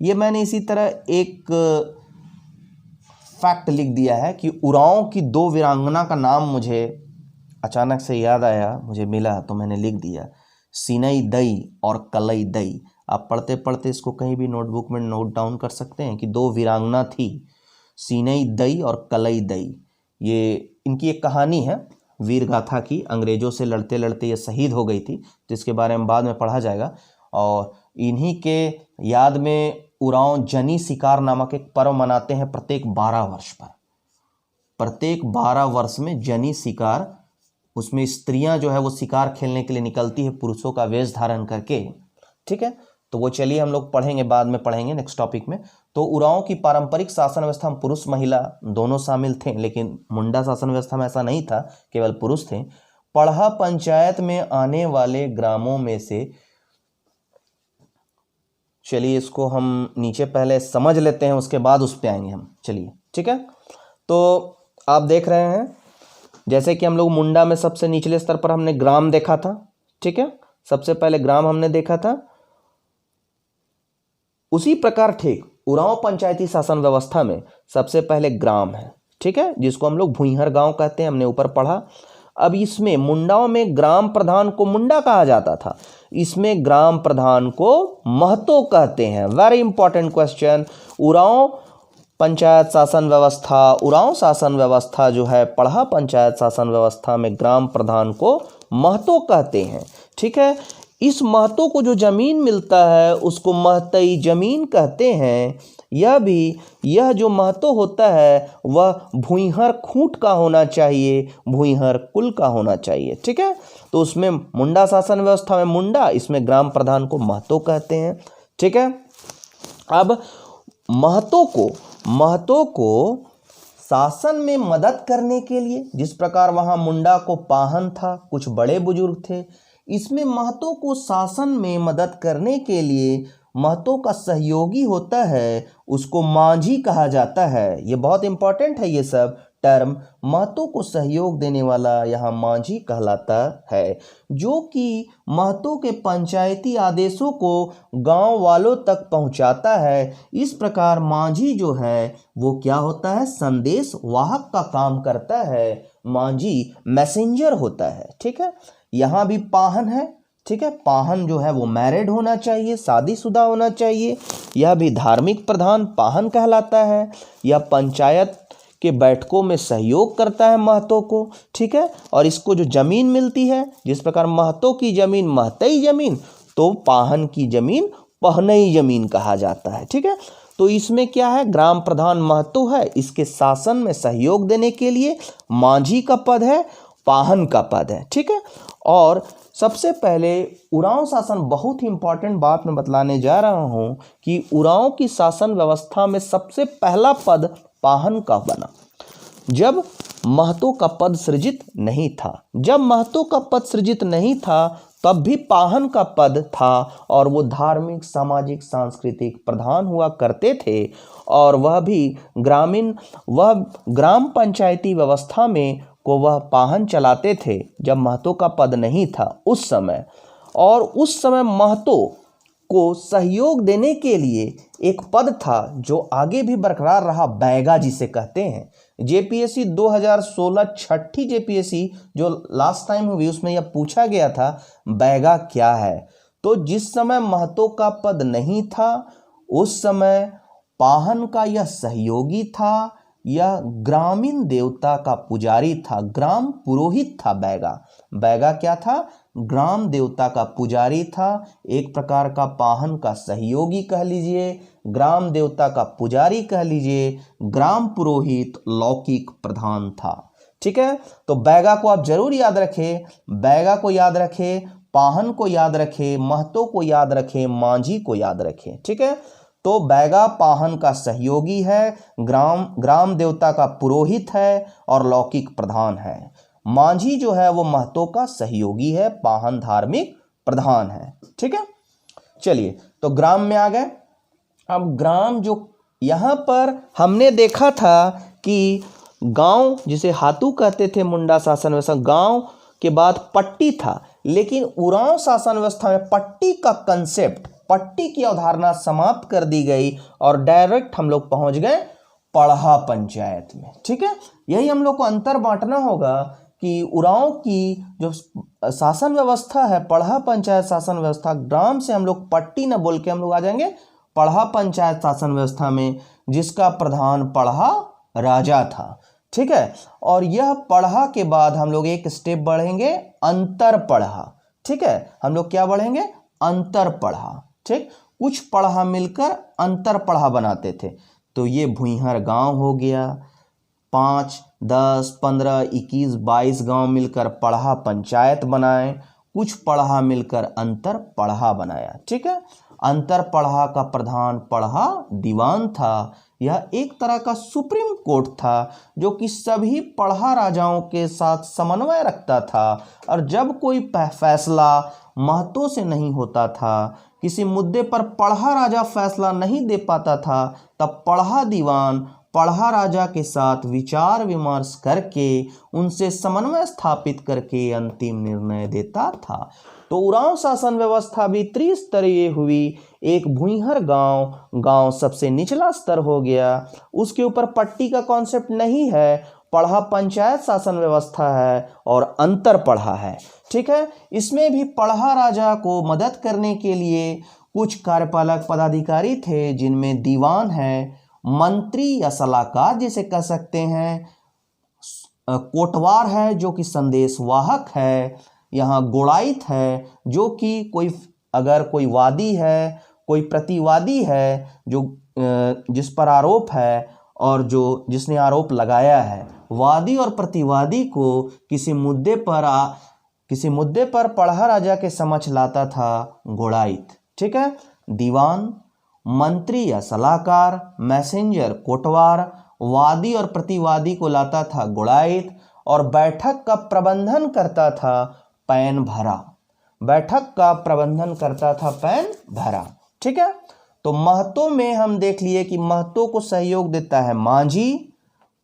ये मैंने इसी तरह एक फैक्ट लिख दिया है कि उरांव की 2 वीरांगना का नाम मुझे अचानक से याद आया, मुझे मिला तो मैंने लिख दिया, सीनई दई और कलई दई। आप पढ़ते पढ़ते इसको कहीं भी नोटबुक में नोट डाउन कर सकते हैं कि 2 वीरांगना थी, सीनई दई और कलई दई। ये इनकी एक कहानी है वीर गाथा की, अंग्रेजों से लड़ते लड़ते ये शहीद हो गई थी, जिसके बारे में बाद में पढ़ा जाएगा। और इन्हीं के याद में उरांव जनी शिकार नामक एक पर्व मनाते हैं प्रत्येक 12 वर्ष पर। प्रत्येक 12 वर्ष में जनी शिकार, उसमें स्त्रियां जो है वो शिकार खेलने के लिए निकलती है पुरुषों का वेश धारण करके, ठीक है। तो वो चलिए हम लोग पढ़ेंगे, बाद में पढ़ेंगे नेक्स्ट टॉपिक में। तो उरांव की पारंपरिक शासन व्यवस्था में पुरुष महिला दोनों शामिल थे, लेकिन मुंडा शासन व्यवस्था में ऐसा नहीं था, केवल पुरुष थे। पढ़ा पंचायत में आने वाले ग्रामों में से, चलिए इसको हम नीचे पहले समझ लेते हैं, उसके बाद उस पर आएंगे हम, चलिए ठीक है। तो आप देख रहे हैं जैसे कि हम लोग मुंडा में सबसे निचले स्तर पर हमने ग्राम देखा था, ठीक है, सबसे पहले ग्राम हमने देखा था। उसी प्रकार ठीक उरांव पंचायती शासन व्यवस्था में सबसे पहले ग्राम है, ठीक है, जिसको हम लोग भुईहर गांव कहते हैं, हमने ऊपर पढ़ा। अब इसमें मुंडाओं में ग्राम प्रधान को मुंडा कहा जाता था, इसमें ग्राम प्रधान को महतो कहते हैं। Very important question. Oraon panchayat शासन व्यवस्था, उरांव शासन व्यवस्था जो है, पढ़ा पंचायत शासन व्यवस्था में ग्राम प्रधान को महतो कहते हैं, ठीक है। इस महतो को जो जमीन मिलता है उसको महतई जमीन कहते हैं। यह जो महतो होता है वह भुईहर खूंट का होना चाहिए, भुईहर कुल का होना चाहिए, ठीक है। तो उसमें मुंडा शासन व्यवस्था में मुंडा, इसमें ग्राम प्रधान को महतो कहते हैं, ठीक है। अब महतो को शासन में मदद करने के लिए, जिस प्रकार वहां मुंडा को पाहन था, कुछ बड़े बुजुर्ग थे, इसमें महतो को शासन में मदद करने के लिए महतो का सहयोगी होता है, उसको मांझी कहा जाता है। ये बहुत इंपॉर्टेंट है, ये सब टर्म। महतो को सहयोग देने वाला यहाँ मांझी कहलाता है, जो कि महतो के पंचायती आदेशों को गांव वालों तक पहुंचाता है। इस प्रकार मांझी जो है वो क्या होता है, संदेश वाहक का काम करता है। मांझी मैसेंजर होता है। ठीक है, यहाँ भी पाहन है। ठीक है, पाहन जो है वो मैरिड होना चाहिए, शादीशुदा होना चाहिए। यह भी धार्मिक प्रधान पाहन कहलाता है। यह पंचायत के बैठकों में सहयोग करता है महतो को। ठीक है, और इसको जो जमीन मिलती है, जिस प्रकार महतो की जमीन महतई जमीन, तो पाहन की जमीन पहनई जमीन कहा जाता है। ठीक है, तो इसमें क्या है, ग्राम प्रधान महतो है, इसके शासन में सहयोग देने के लिए मांझी का पद है, पाहन का पद है। ठीक है, और सबसे पहले उरांव शासन, बहुत ही इंपॉर्टेंट बात मैं बतलाने जा रहा हूं कि उरांव की शासन व्यवस्था में सबसे पहला पद पाहन का बना, जब महतो का पद सृजित नहीं था। जब महतो का पद सृजित नहीं था तब भी पाहन का पद था, और वो धार्मिक, सामाजिक, सांस्कृतिक प्रधान हुआ करते थे, और वह भी वह ग्राम पंचायती व्यवस्था में को वह पाहन चलाते थे जब महतो का पद नहीं था उस समय। और उस समय महतो को सहयोग देने के लिए एक पद था जो आगे भी बरकरार रहा, बैगा जिसे कहते हैं। जेपीएससी 2016 छठी जेपीएससी जो लास्ट टाइम हुई उसमें यह पूछा गया था बैगा क्या है। तो जिस समय महतो का पद नहीं था उस समय पाहन का यह सहयोगी था, यह ग्रामीण देवता का पुजारी था, ग्राम पुरोहित था। बैगा क्या था, ग्राम देवता का पुजारी था। एक प्रकार का पाहन का सहयोगी कह लीजिए, ग्राम देवता का पुजारी कह लीजिए, ग्राम पुरोहित लौकिक प्रधान था। ठीक है, तो बैगा को आप जरूर याद रखें, बैगा को याद रखें, पाहन को याद रखें, महतो को याद रखें, मांझी को याद रखें। ठीक है, तो बैगा पाहन का सहयोगी है, ग्राम देवता का पुरोहित है और लौकिक प्रधान है। मांझी जो है वो महतो का सहयोगी है, पाहन धार्मिक प्रधान है। ठीक है, चलिए तो ग्राम में आ गए। अब ग्राम जो यहाँ पर हमने देखा था कि गांव जिसे हातू कहते थे, मुंडा शासन व्यवस्था, गांव के बाद पट्टी था, लेकिन उरांव शासन व्यवस्था में पट्टी का कंसेप्ट, पट्टी की अवधारणा समाप्त कर दी गई और डायरेक्ट हम लोग पहुंच गए पढ़ा पंचायत में। ठीक है, यही हम लोग को अंतर बांटना होगा कि उरांव की जो शासन व्यवस्था है, पढ़ा पंचायत शासन व्यवस्था, ग्राम से हम लोग पट्टी न बोल के हम लोग आ जाएंगे पढ़ा पंचायत शासन व्यवस्था में, जिसका प्रधान पढ़ा राजा था। ठीक है, और यह पढ़ा के बाद हम लोग एक स्टेप बढ़ेंगे अंतर पढ़ा। ठीक है, हम लोग क्या बढ़ेंगे, अंतर पढ़ा। ठीक, कुछ पढ़ा मिलकर अंतर पढ़ा बनाते थे। तो ये भुईहर गांव हो गया, 5, 10, 15, 21, 22 गांव मिलकर पढ़ा पंचायत बनाए, कुछ पढ़ा मिलकर अंतर पढ़ा बनाया। ठीक है, अंतर पढ़ा का प्रधान पढ़ा दीवान था। यह एक तरह का सुप्रीम कोर्ट था जो कि सभी पढ़ा राजाओं के साथ समन्वय रखता था, और जब कोई फैसला महतो से नहीं होता था, किसी मुद्दे पर पढ़ा राजा फैसला नहीं दे पाता था, तब पढ़ा दीवान पढ़ा राजा के साथ विचार विमर्श करके उनसे समन्वय स्थापित करके अंतिम निर्णय देता था। तो उरांव शासन व्यवस्था भी त्रिस्तरीय हुई। एक भुईहर गांव सबसे निचला स्तर हो गया, उसके ऊपर पट्टी का कॉन्सेप्ट नहीं है, पढ़ा पंचायत शासन व्यवस्था है और अंतर पढ़ा है। ठीक है, इसमें भी पढ़ा राजा को मदद करने के लिए कुछ कार्यपालक पदाधिकारी थे, जिनमें दीवान है, मंत्री या सलाहकार जिसे कह सकते हैं, कोटवार है जो कि संदेश वाहक है, यहाँ गोड़ाइत है जो कि अगर कोई वादी है, कोई प्रतिवादी है जो जिस पर आरोप है और जिसने आरोप लगाया है, वादी और प्रतिवादी को किसी मुद्दे पर पढ़ा राजा के समक्ष लाता था गोड़ाइत। ठीक है, दीवान, मंत्री या सलाहकार, मैसेंजर कोटवार, वादी और प्रतिवादी को लाता था गोड़ाइत, और बैठक का प्रबंधन करता था पैन भरा। बैठक का प्रबंधन करता था पैन भरा। ठीक है, तो महतों में हम देख लिए कि महतों को सहयोग देता है मांझी,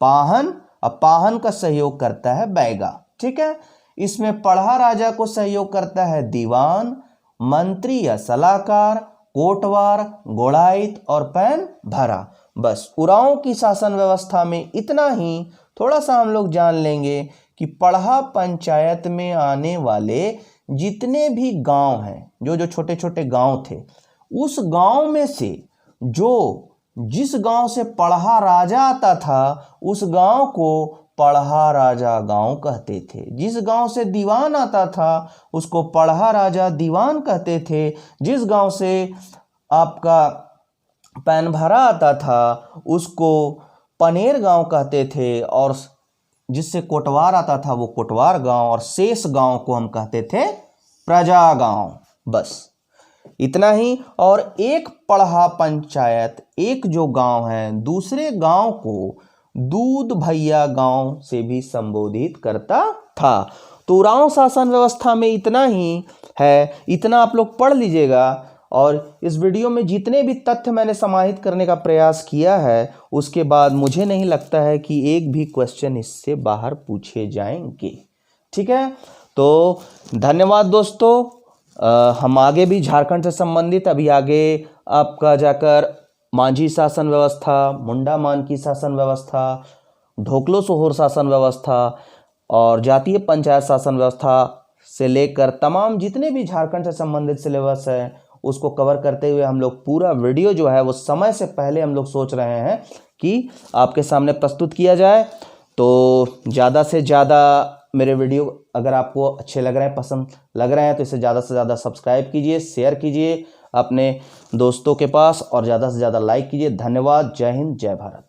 पाहन, और पाहन का सहयोग करता है बैगा। ठीक है, इसमें पढ़ा राजा को सहयोग करता है दीवान, मंत्री या सलाहकार, कोटवार, गोड़ाइत और पैन भरा। बस उरांव की शासन व्यवस्था में इतना ही। थोड़ा सा हम लोग जान लेंगे कि पढ़ा पंचायत में आने वाले जितने भी गांव हैं, जो छोटे छोटे गांव थे, उस गांव में से जिस गांव से पढ़ा राजा आता था उस गांव को पढ़ा राजा गांव कहते थे। जिस गांव से दीवान आता था उसको पढ़ा राजा दीवान कहते थे। जिस गांव से आपका पैन भरा आता था उसको पनेर गांव कहते थे, और जिससे कोटवार आता था वो कोटवार गांव, और शेष गांव को हम कहते थे प्रजा गांव। बस इतना ही। और एक पढ़ा पंचायत, एक जो गांव है, दूसरे गांव को दूध भैया गांव से भी संबोधित करता था। तो उरांव शासन व्यवस्था में इतना ही है, इतना आप लोग पढ़ लीजिएगा। और इस वीडियो में जितने भी तथ्य मैंने समाहित करने का प्रयास किया है, उसके बाद मुझे नहीं लगता है कि एक भी क्वेश्चन इससे बाहर पूछे जाएंगे। ठीक है, तो धन्यवाद दोस्तों। हम आगे भी झारखंड से संबंधित, अभी आगे आपका जाकर मांझी शासन व्यवस्था, मुंडा मान की शासन व्यवस्था, ढोकलो सोहोर शासन व्यवस्था और जातीय पंचायत शासन व्यवस्था से लेकर तमाम जितने भी झारखंड से संबंधित सिलेबस है उसको कवर करते हुए हम लोग पूरा वीडियो जो है वो समय से पहले हम लोग सोच रहे हैं कि आपके सामने प्रस्तुत किया जाए। तो ज़्यादा से ज़्यादा मेरे वीडियो अगर आपको अच्छे लग रहे हैं, पसंद लग रहे हैं, तो इसे ज़्यादा से ज़्यादा सब्सक्राइब कीजिए, शेयर कीजिए अपने दोस्तों के पास और ज़्यादा से ज़्यादा लाइक कीजिए। धन्यवाद। जय हिंद, जय भारत।